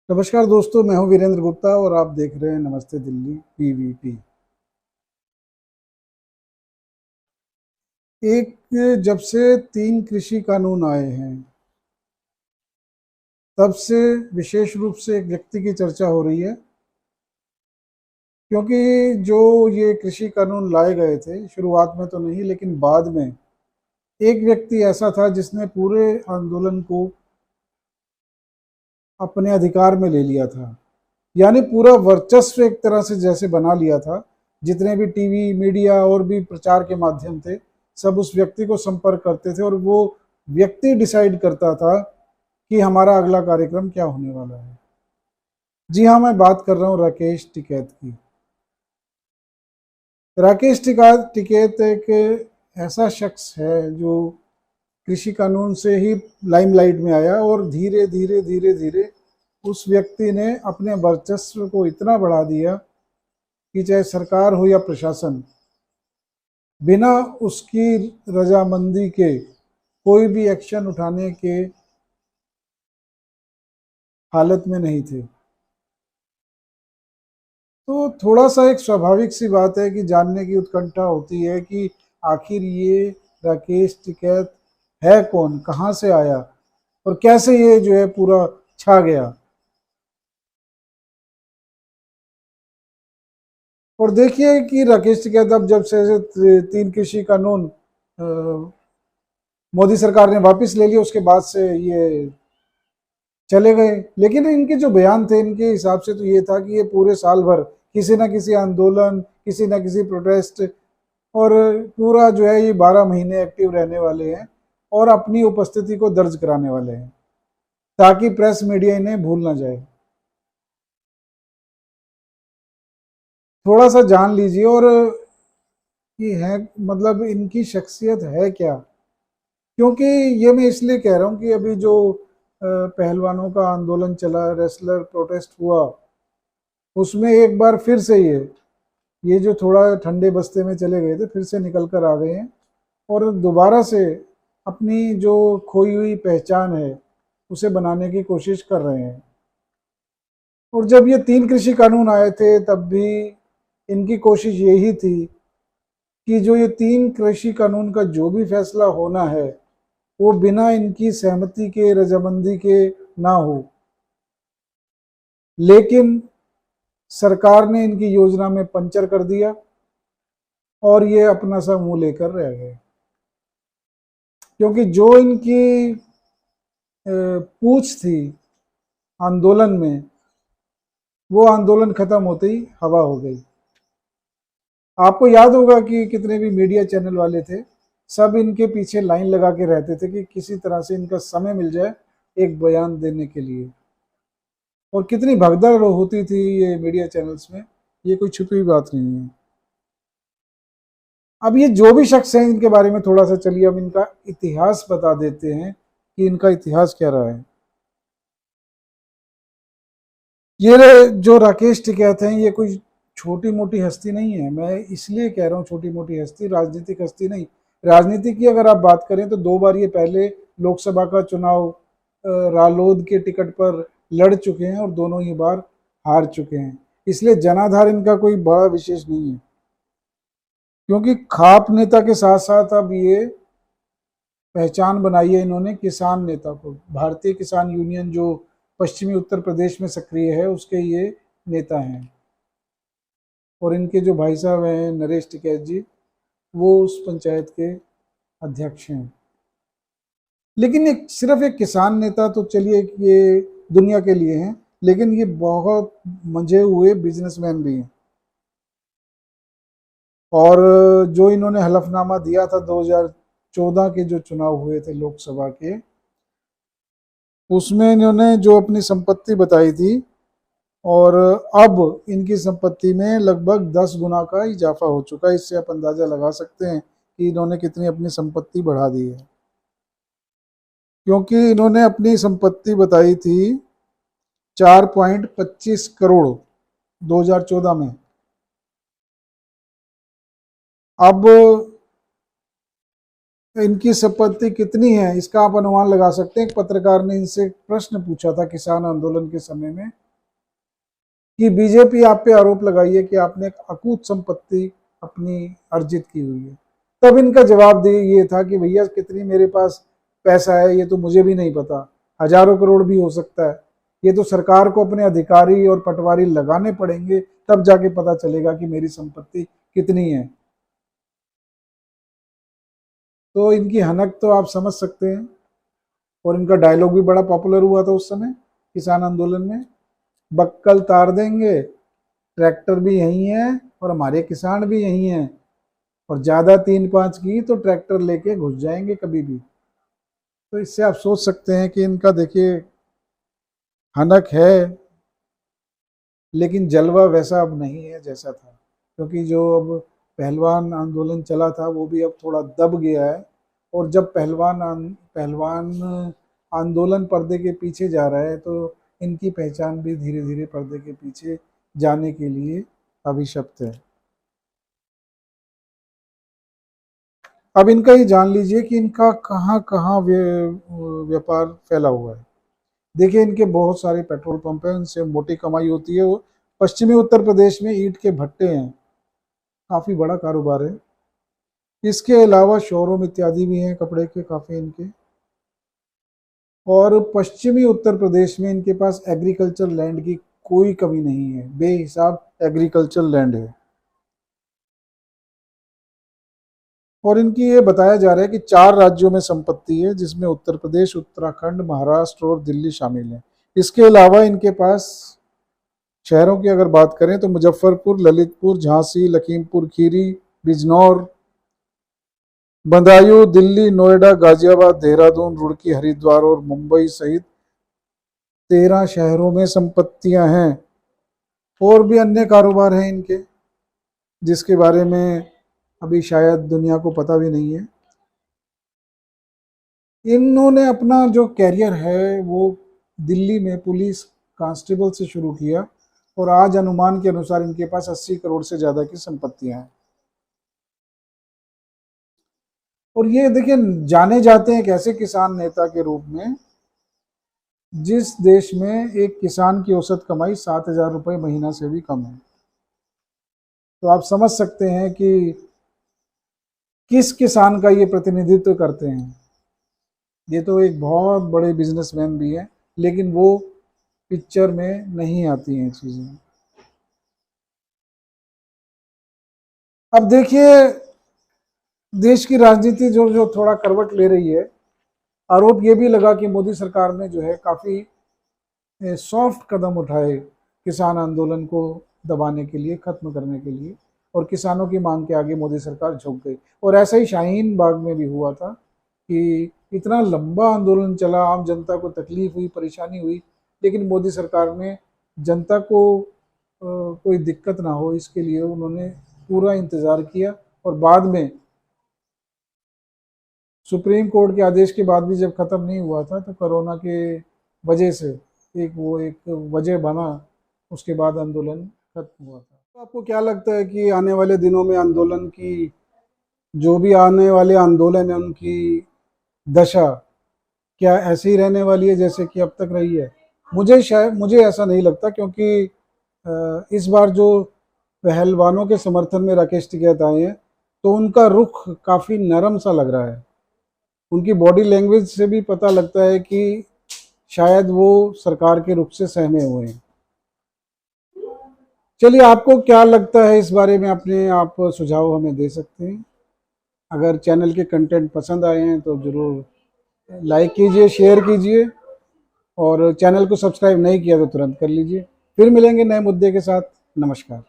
नमस्कार दोस्तों, मैं हूं वीरेंद्र गुप्ता और आप देख रहे हैं नमस्ते दिल्ली पीवीपी। एक जब से 3 कृषि कानून आए हैं तब से विशेष रूप से एक व्यक्ति की चर्चा हो रही है, क्योंकि जो ये कृषि कानून लाए गए थे शुरुआत में तो नहीं, लेकिन बाद में एक व्यक्ति ऐसा था जिसने पूरे आंदोलन को अपने अधिकार में ले लिया था। यानी पूरा वर्चस्व एक तरह से जैसे बना लिया था। जितने भी टीवी मीडिया और भी प्रचार के माध्यम थे, सब उस व्यक्ति को संपर्क करते थे और वो व्यक्ति डिसाइड करता था कि हमारा अगला कार्यक्रम क्या होने वाला है। जी हाँ, मैं बात कर रहा हूँ राकेश टिकैत की। राकेश टिकैत एक ऐसा शख्स है जो कृषि कानून से ही लाइमलाइट में आया और धीरे धीरे धीरे धीरे उस व्यक्ति ने अपने वर्चस्व को इतना बढ़ा दिया कि चाहे सरकार हो या प्रशासन, बिना उसकी रजामंदी के कोई भी एक्शन उठाने के हालत में नहीं थे। तो थोड़ा सा एक स्वाभाविक सी बात है कि जानने की उत्कंठा होती है कि आखिर ये राकेश टिकैत है कौन, कहाँ से आया और कैसे ये जो है पूरा छा गया। और देखिए कि राकेश टिकैत अब जब से 3 कृषि कानून मोदी सरकार ने वापस ले लिया, उसके बाद से ये चले गए। लेकिन इनके जो बयान थे, इनके हिसाब से तो ये था कि ये पूरे साल भर किसी न किसी आंदोलन, किसी न किसी प्रोटेस्ट और पूरा जो है ये 12 महीने एक्टिव रहने वाले हैं और अपनी उपस्थिति को दर्ज कराने वाले हैं ताकि प्रेस मीडिया इन्हें भूल ना जाए। थोड़ा सा जान लीजिए और ये है, मतलब इनकी शख्सियत है क्या। क्योंकि ये मैं इसलिए कह रहा हूँ कि अभी जो पहलवानों का आंदोलन चला, रेसलर प्रोटेस्ट हुआ, उसमें एक बार फिर से ये जो थोड़ा ठंडे बस्ते में चले गए थे फिर से निकल कर आ गए हैं और दोबारा से अपनी जो खोई हुई पहचान है उसे बनाने की कोशिश कर रहे हैं। और जब ये 3 कृषि कानून आए थे तब भी इनकी कोशिश यही थी कि जो ये 3 कृषि कानून का जो भी फैसला होना है वो बिना इनकी सहमति के, रजामंदी के ना हो। लेकिन सरकार ने इनकी योजना में पंचर कर दिया और ये अपना सा मुंह लेकर रह गए। क्योंकि जो इनकी पूछ थी आंदोलन में, वो आंदोलन खत्म होते ही हवा हो गई। आपको याद होगा कि कितने भी मीडिया चैनल वाले थे, सब इनके पीछे लाइन लगा के रहते थे कि किसी तरह से इनका समय मिल जाए एक बयान देने के लिए। और कितनी भगदड़ होती थी ये मीडिया चैनल्स में, ये कोई छुपी हुई बात नहीं है। अब ये जो भी शख्स हैं इनके बारे में थोड़ा सा चलिए अब इनका इतिहास बता देते हैं कि इनका इतिहास क्या रहा है। ये जो राकेश टिकैत हैं ये कोई छोटी मोटी हस्ती नहीं है। मैं इसलिए कह रहा हूँ छोटी मोटी हस्ती, राजनीतिक हस्ती नहीं। राजनीति की अगर आप बात करें तो 2 बार ये पहले लोकसभा का चुनाव रालोद के टिकट पर लड़ चुके हैं और दोनों ही बार हार चुके हैं। इसलिए जनाधार इनका कोई बड़ा विशेष नहीं है। क्योंकि खाप नेता के साथ साथ अब ये पहचान बनाई है इन्होंने किसान नेता को। भारतीय किसान यूनियन जो पश्चिमी उत्तर प्रदेश में सक्रिय है उसके ये नेता हैं। और इनके जो भाई साहब हैं नरेश टिकैत जी, वो उस पंचायत के अध्यक्ष हैं। लेकिन एक सिर्फ एक किसान नेता तो चलिए ये दुनिया के लिए हैं, लेकिन ये बहुत मंझे हुए बिजनेसमैन भी हैं। और जो इन्होंने हलफनामा दिया था 2014 के जो चुनाव हुए थे लोकसभा के, उसमें इन्होंने जो अपनी संपत्ति बताई थी, और अब इनकी संपत्ति में लगभग 10 गुना का इजाफा हो चुका है। इससे आप अंदाजा लगा सकते हैं कि इन्होंने कितनी अपनी संपत्ति बढ़ा दी है। क्योंकि इन्होंने अपनी संपत्ति बताई थी 4.25 करोड़ 2014 में। अब इनकी संपत्ति कितनी है इसका आप अनुमान लगा सकते हैं। एक पत्रकार ने इनसे प्रश्न पूछा था किसान आंदोलन के समय में कि बीजेपी आप पे आरोप लगाई है कि आपने एक अकूत संपत्ति अपनी अर्जित की हुई है। तब इनका जवाब दे ये था कि भैया कितनी मेरे पास पैसा है ये तो मुझे भी नहीं पता, हजारों करोड़ भी हो सकता है, ये तो सरकार को अपने अधिकारी और पटवारी लगाने पड़ेंगे तब जाके पता चलेगा कि मेरी संपत्ति कितनी है। तो इनकी हनक तो आप समझ सकते हैं। और इनका डायलॉग भी बड़ा पॉपुलर हुआ था उस समय किसान आंदोलन में, बक्कल तार देंगे, ट्रैक्टर भी यही है और हमारे किसान भी यही हैं, और ज़्यादा 3-5 की तो ट्रैक्टर लेके घुस जाएंगे कभी भी। तो इससे आप सोच सकते हैं कि इनका देखिए हनक है, लेकिन जलवा वैसा अब नहीं है जैसा था, क्योंकि जो अब पहलवान आंदोलन चला था वो भी अब थोड़ा दब गया है। और जब पहलवान आंदोलन पर्दे के पीछे जा रहा है तो इनकी पहचान भी धीरे धीरे पर्दे के पीछे जाने के लिए अभिशप्त है। अब इनका ये जान लीजिए कि इनका कहाँ कहाँ व्यापार फैला हुआ है। देखिए इनके बहुत सारे पेट्रोल पंप हैं, इनसे मोटी कमाई होती है। वो पश्चिमी उत्तर प्रदेश में ईंट के भट्टे हैं, काफ़ी बड़ा कारोबार है। इसके अलावा शोरूम इत्यादि भी हैं कपड़े के काफ़ी इनके। और पश्चिमी उत्तर प्रदेश में इनके पास एग्रीकल्चर लैंड की कोई कमी नहीं है, बेहिसाब एग्रीकल्चर लैंड है। और इनकी ये बताया जा रहा है कि 4 राज्यों में संपत्ति है, जिसमें उत्तर प्रदेश, उत्तराखंड, महाराष्ट्र और दिल्ली शामिल है। इसके अलावा इनके पास शहरों की अगर बात करें तो मुजफ्फरपुर, ललितपुर, झांसी, लखीमपुर खीरी, बिजनौर, बदायूं, दिल्ली, नोएडा, गाजियाबाद, देहरादून, रुड़की, हरिद्वार और मुंबई सहित 13 शहरों में संपत्तियां हैं। और भी अन्य कारोबार हैं इनके, जिसके बारे में अभी शायद दुनिया को पता भी नहीं है। इन्होंने अपना जो कैरियर है वो दिल्ली में पुलिस कांस्टेबल से शुरू किया, और आज अनुमान के अनुसार इनके पास 80 करोड़ से ज़्यादा की संपत्तियां हैं। और ये देखिए जाने जाते हैं एक ऐसे किसान नेता के रूप में जिस देश में एक किसान की औसत कमाई 7,000 रुपये महीना से भी कम है। तो आप समझ सकते हैं कि किस किसान का ये प्रतिनिधित्व करते हैं। ये तो एक बहुत बड़े बिजनेसमैन भी है, लेकिन वो पिक्चर में नहीं आती हैं चीज़ें। अब देखिए देश की राजनीति जो जो थोड़ा करवट ले रही है, आरोप ये भी लगा कि मोदी सरकार ने जो है काफ़ी सॉफ्ट कदम उठाए किसान आंदोलन को दबाने के लिए, ख़त्म करने के लिए, और किसानों की मांग के आगे मोदी सरकार झुक गई। और ऐसा ही शाहीन बाग में भी हुआ था कि इतना लंबा आंदोलन चला, आम जनता को तकलीफ हुई, परेशानी हुई, लेकिन मोदी सरकार ने जनता को कोई दिक्कत ना हो इसके लिए उन्होंने पूरा इंतज़ार किया। और बाद में सुप्रीम कोर्ट के आदेश के बाद भी जब ख़त्म नहीं हुआ था तो कोरोना के वजह से एक वजह बना, उसके बाद आंदोलन खत्म हुआ था। तो आपको क्या लगता है कि आने वाले दिनों में आंदोलन की, जो भी आने वाले आंदोलन है उनकी दशा क्या ऐसी ही रहने वाली है जैसे कि अब तक रही है? मुझे ऐसा नहीं लगता, क्योंकि इस बार जो पहलवानों के समर्थन में राकेश टिकैत आए हैं तो उनका रुख काफ़ी नरम सा लग रहा है। उनकी बॉडी लैंग्वेज से भी पता लगता है कि शायद वो सरकार के रुख से सहमे हुए हैं। चलिए आपको क्या लगता है इस बारे में, अपने आप सुझाव हमें दे सकते हैं। अगर चैनल के कंटेंट पसंद आए हैं तो ज़रूर लाइक कीजिए, शेयर कीजिए, और चैनल को सब्सक्राइब नहीं किया तो तुरंत कर लीजिए। फिर मिलेंगे नए मुद्दे के साथ। नमस्कार।